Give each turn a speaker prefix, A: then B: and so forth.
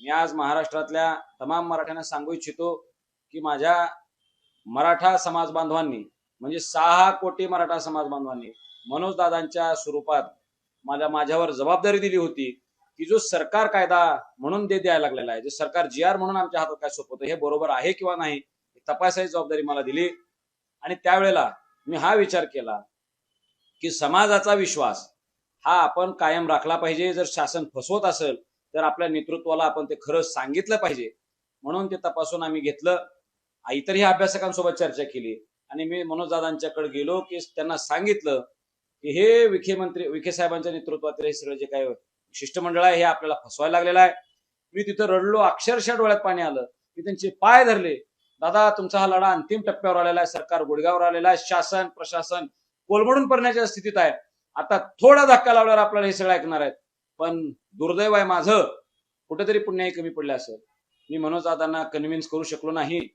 A: मी आज महाराष्ट्रातल्या तमाम मराठ्यांना सांगू इच्छितो की माझ्या मराठा समाज बांधवांनी म्हणजे 6 कोटी मराठा समाज बांधवांनी मनोज दादांच्या स्वरूपात माझ्यावर जबाबदारी दिली होती की जो सरकार कायदा म्हणून द्यायला लागलेला आहे, जे सरकार GR म्हणून आमच्या हातात काय सोपवतं हे बरोबर आहे किंवा नाही तपासायची जबाबदारी मला दिली. आणि त्यावेळेला मी हा विचार केला की समाजाचा विश्वास हा आपण कायम राखला पाहिजे. जर शासन फसवत असेल तर आपल्या नेतृत्वाला आपण ते खरं सांगितलं पाहिजे. म्हणून ते तपासून आम्ही घेतलं. इतरही अभ्यासकांसोबत चर्चा केली आणि मी मनोज दादांच्याकडे गेलो की त्यांना सांगितलं की हे विखे साहेबांच्या नेतृत्वातील हे सगळं जे काय शिष्टमंडळ आहे हे आपल्याला फसवायला लागलेलं आहे. मी तिथं रडलो, अक्षरशः डोळ्यात पाणी आलं. मी त्यांचे पाय धरले. दादा, तुमचा हा लढा अंतिम टप्प्यावर आलेला आहे, सरकार गुडघ्यावर आलेला आहे, शासन प्रशासन कोलमडून पडण्याच्या स्थितीत आहे. आता थोडा धक्का लावल्यावर आपल्याला हे सगळं ऐकणार आहेत. पण दुर्दैव आहे माझं, कुठेतरी पुण्याही कमी पडले असेल. मी मनोज दादांना कन्व्हिन्स करू शकलो नाही.